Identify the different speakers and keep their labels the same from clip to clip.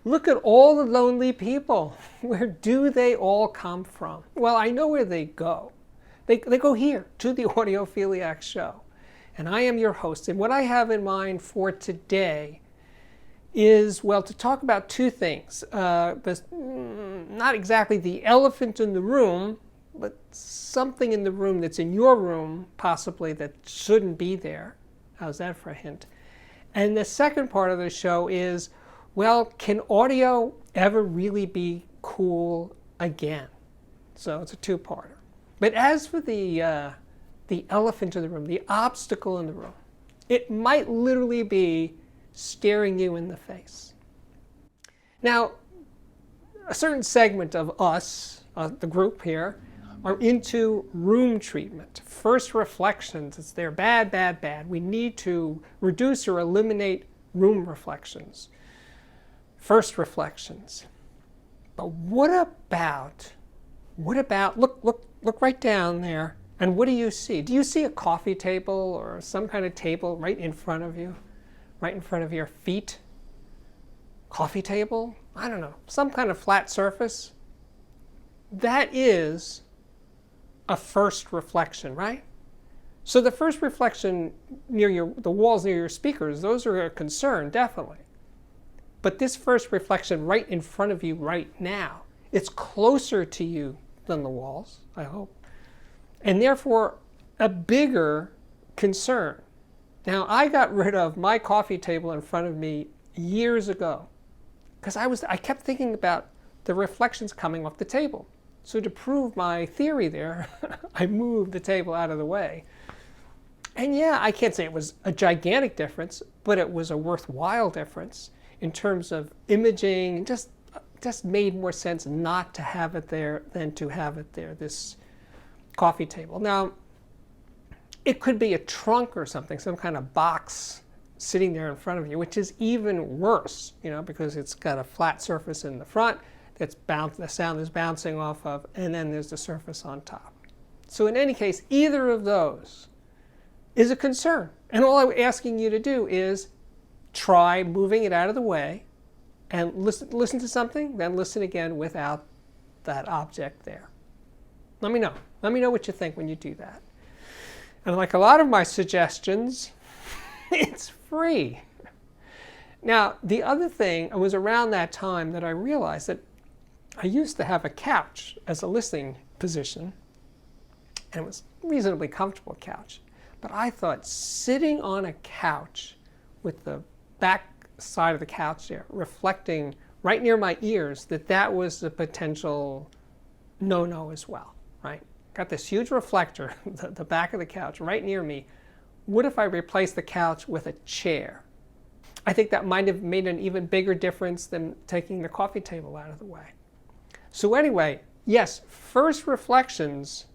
Speaker 1: Look at all the lonely people. Where do they all come from? Well, I know where they go. They go here to the Audiophiliac Show. And I am your host. And what I have in mind for today is, well, to talk about two things. Not exactly the elephant in the room, but something in the room that's in your room, possibly, that shouldn't be there. How's that for a hint? And the second part of the show is, well, can audio ever really be cool again? So it's a two-parter. But as for the elephant in the room, the obstacle in the room, it might literally be staring you in the face. Now, a certain segment of us, the group here, are into room treatment. First reflections, it's their bad, bad, bad. We need to reduce or eliminate room reflections. First reflections. But what about, look right down there, and what do you see? Do you see a coffee table or some kind of table right in front of you? Right in front of your feet? Coffee table? I don't know, some kind of flat surface? That is a first reflection, right? So the first reflection near the walls near your speakers, those are a concern, definitely. But this first reflection right in front of you right now, it's closer to you than the walls, I hope, and therefore a bigger concern. Now, I got rid of my coffee table in front of me years ago because I kept thinking about the reflections coming off the table. So to prove my theory there, I moved the table out of the way. And yeah, I can't say it was a gigantic difference, but it was a worthwhile difference in terms of imaging. Just made more sense not to have it there than to have it there, this coffee table. Now, it could be a trunk or something, some kind of box sitting there in front of you, which is even worse, because it's got a flat surface in the front that's the sound is bouncing off of, and then there's the surface on top. So in any case, either of those is a concern. And all I'm asking you to do is try moving it out of the way and listen to something, then listen again without that object there. Let me know. Let me know what you think when you do that. And like a lot of my suggestions, it's free. Now, the other thing, it was around that time that I realized that I used to have a couch as a listening position, and it was a reasonably comfortable couch. But I thought sitting on a couch with the back side of the couch there reflecting right near my ears, that was a potential no-no as well, right? Got this huge reflector, the back of the couch right near me. What if I replaced the couch with a chair? I think that might have made an even bigger difference than taking the coffee table out of the way. So anyway, yes, first reflections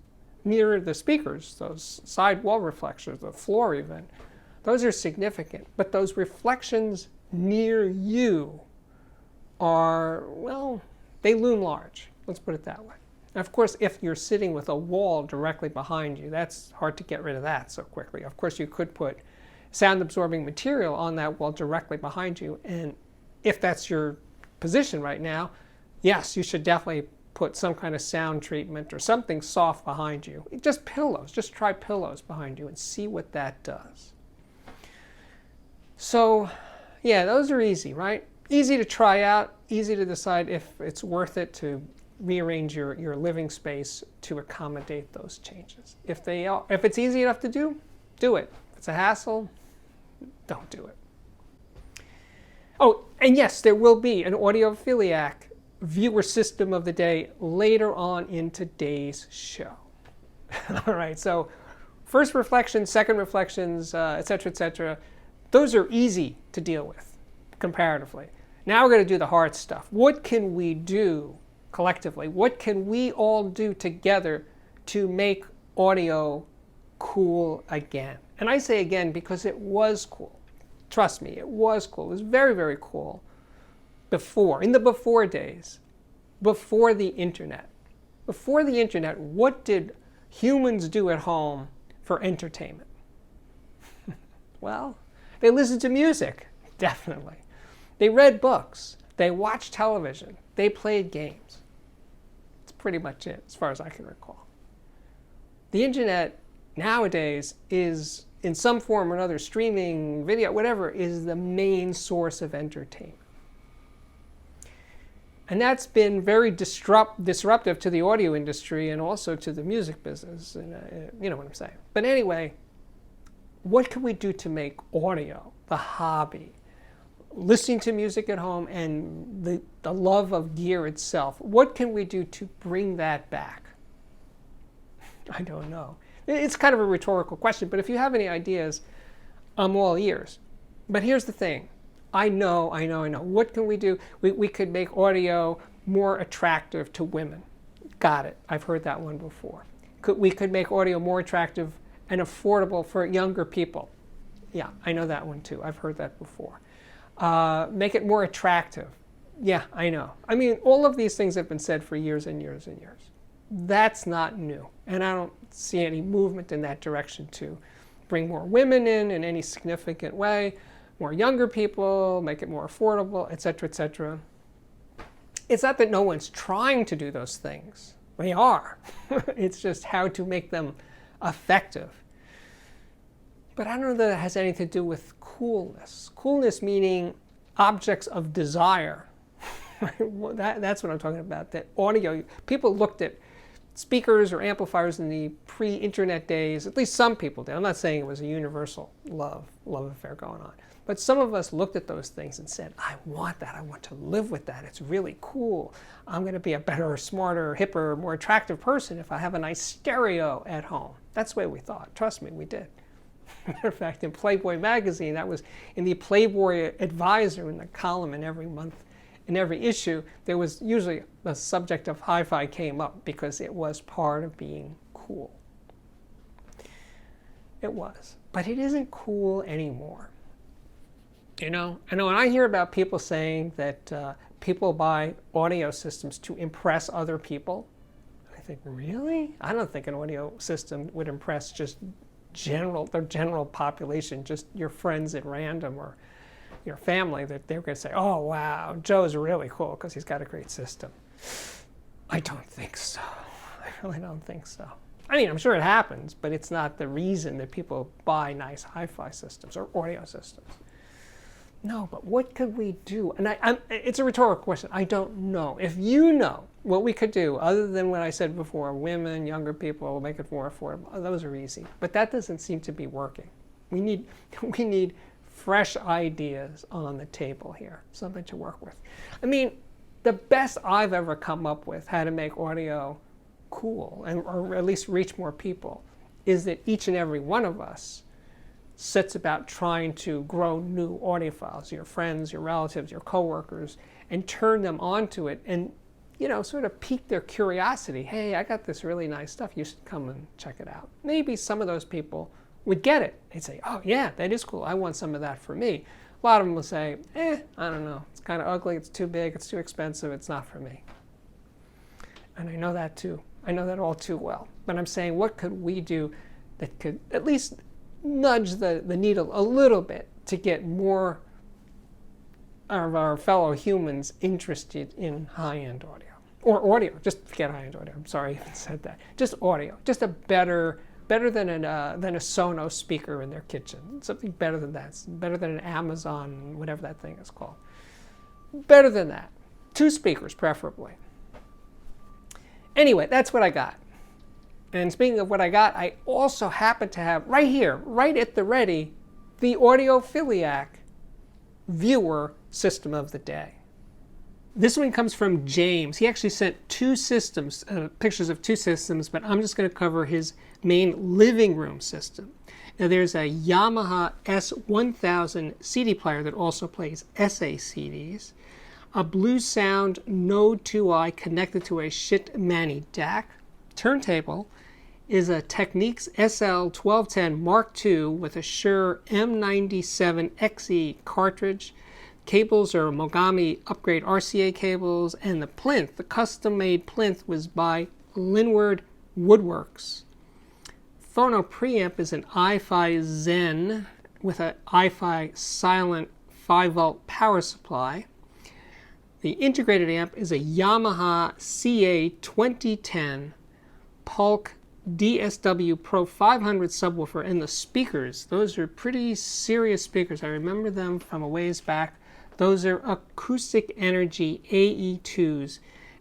Speaker 1: near the speakers, those side wall reflections, the floor even, those are significant. But those reflections near you are, well, they loom large. Let's put it that way. And of course, if you're sitting with a wall directly behind you, that's hard to get rid of that so quickly. Of course, you could put sound-absorbing material on that wall directly behind you. And if that's your position right now, yes, you should definitely put some kind of sound treatment or something soft behind you. Just pillows. Just try pillows behind you and see what that does. So, yeah, those are easy, right? Easy to try out, easy to decide if it's worth it to rearrange your living space to accommodate those changes. If it's easy enough to do, do it. If it's a hassle, don't do it. Oh, and yes, there will be an Audiophiliac viewer system of the day later on in today's show. All right, so first reflections, second reflections, etc., those are easy to deal with comparatively. Now we're going to do the hard stuff. What can we do collectively? What can we all do together to make audio cool again? And I say again because it was cool. Trust me, it was cool. It was very, very cool before, in the before days, before the internet. Before the internet, what did humans do at home for entertainment? Well, they listened to music, definitely. They read books. They watched television. They played games. That's pretty much it, as far as I can recall. The internet nowadays is, in some form or another, streaming, video, whatever, is the main source of entertainment. And that's been very disruptive to the audio industry and also to the music business. And, you know what I'm saying. But anyway, what can we do to make audio, the hobby, listening to music at home, and the love of gear itself, what can we do to bring that back? I don't know. It's kind of a rhetorical question, but if you have any ideas, I'm all ears. But here's the thing. I know. What can we do? We could make audio more attractive to women. Got it. I've heard that one before. We could make audio more attractive and affordable for younger people. Yeah, I know that one too. I've heard that before. Make it more attractive. Yeah, I know. I mean, all of these things have been said for years and years and years. That's not new. And I don't see any movement in that direction to bring more women in any significant way. More younger people, make it more affordable, etc., etc. It's not that no one's trying to do those things. They are. It's just how to make them effective. But I don't know that it has anything to do with coolness. Coolness meaning objects of desire. That's what I'm talking about. That audio, people looked at speakers or amplifiers in the pre-internet days, at least some people did. I'm not saying it was a universal love affair going on. But some of us looked at those things and said, I want that. I want to live with that. It's really cool. I'm going to be a better, smarter, hipper, more attractive person if I have a nice stereo at home. That's the way we thought. Trust me, we did. Matter of fact, in Playboy magazine, that was in the Playboy Advisor, in the column in every month, in every issue, there was usually the subject of hi-fi came up because it was part of being cool. It was. But it isn't cool anymore. You know, I know when I hear about people saying that people buy audio systems to impress other people, I think, really? I don't think an audio system would impress just the general population, just your friends at random or your family, that they're going to say, oh, wow, Joe's really cool because he's got a great system. I don't think so. I really don't think so. I mean, I'm sure it happens, but it's not the reason that people buy nice hi-fi systems or audio systems. No, but what could we do? And it's a rhetorical question. I don't know. If you know what we could do, other than what I said before, women, younger people, make it more affordable, those are easy. But that doesn't seem to be working. We need fresh ideas on the table here, something to work with. I mean, the best I've ever come up with how to make audio cool, or at least reach more people, is that each and every one of us sets about trying to grow new audiophiles, your friends, your relatives, your coworkers, and turn them onto it and, you know, sort of pique their curiosity. Hey, I got this really nice stuff. You should come and check it out. Maybe some of those people would get it. They'd say, oh, yeah, that is cool. I want some of that for me. A lot of them will say, I don't know. It's kind of ugly. It's too big. It's too expensive. It's not for me. And I know that too. I know that all too well. But I'm saying, what could we do that could at least nudge the needle a little bit to get more of our fellow humans interested in high-end audio? Or audio, just forget high-end audio. I'm sorry I even said that. Just audio, just a better than a Sonos speaker in their kitchen. Something better than that. Better than an Amazon, whatever that thing is called. Better than that. 2 speakers, preferably. Anyway, that's what I got. And speaking of what I got, I also happen to have right here, right at the ready, the Audiophiliac viewer system of the day. This one comes from James. He actually sent 2 systems, pictures of 2 systems, but I'm just going to cover his main living room system. Now there's a Yamaha S1000 CD player that also plays SA CDs, a Blue Sound Node 2i connected to a Shitmani DAC, turntable is a Technics SL1210 Mark II with a Shure M97XE cartridge. Cables are Mogami Upgrade RCA cables, and the plinth, the custom-made plinth, was by Linward Woodworks. Phono preamp is an iFi Zen with an iFi silent 5-volt power supply. The integrated amp is a Yamaha CA 2010 Polk DSW Pro 500 subwoofer, and the speakers, those are pretty serious speakers. I remember them from a ways back. Those are Acoustic Energy AE2s,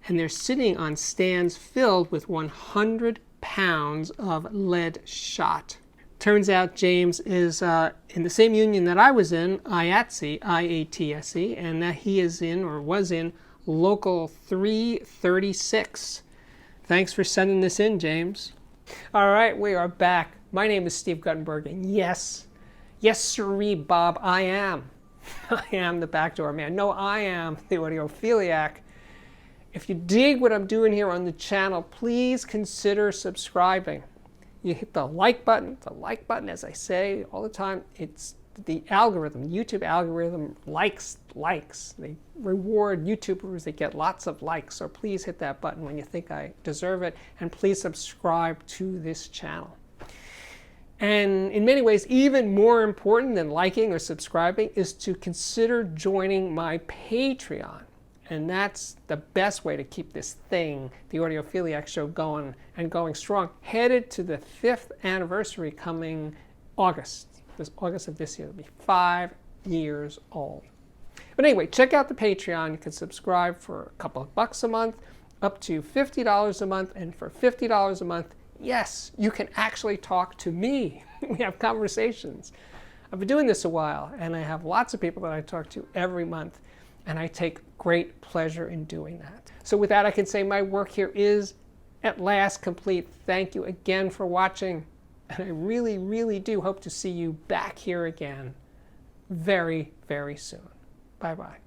Speaker 1: and they're sitting on stands filled with 100 pounds of lead shot. Turns out James is in the same union that I was in, IATSE, IATSE, and that he is in, or was in, Local 336. Thanks for sending this in, James. All right, we are back. My name is Steve Guttenberg, and yes, sirree, Bob, I am. I am the backdoor man. No, I am the audiophiliac. If you dig what I'm doing here on the channel, please consider subscribing. You hit the like button. The like button, as I say all the time, it's the algorithm, YouTube algorithm likes. They reward YouTubers that get lots of likes. So please hit that button when you think I deserve it. And please subscribe to this channel. And in many ways, even more important than liking or subscribing is to consider joining my Patreon. And that's the best way to keep this thing, the Audiophiliac Show, going and going strong. Headed to the 5th anniversary coming August. This August of this year. It'll be 5 years old. But anyway, check out the Patreon. You can subscribe for a couple of bucks a month, up to $50 a month. And for $50 a month, yes, you can actually talk to me. We have conversations. I've been doing this a while, and I have lots of people that I talk to every month. And I take great pleasure in doing that. So with that, I can say my work here is at last complete. Thank you again for watching. And I really, really do hope to see you back here again very, very soon. Bye-bye.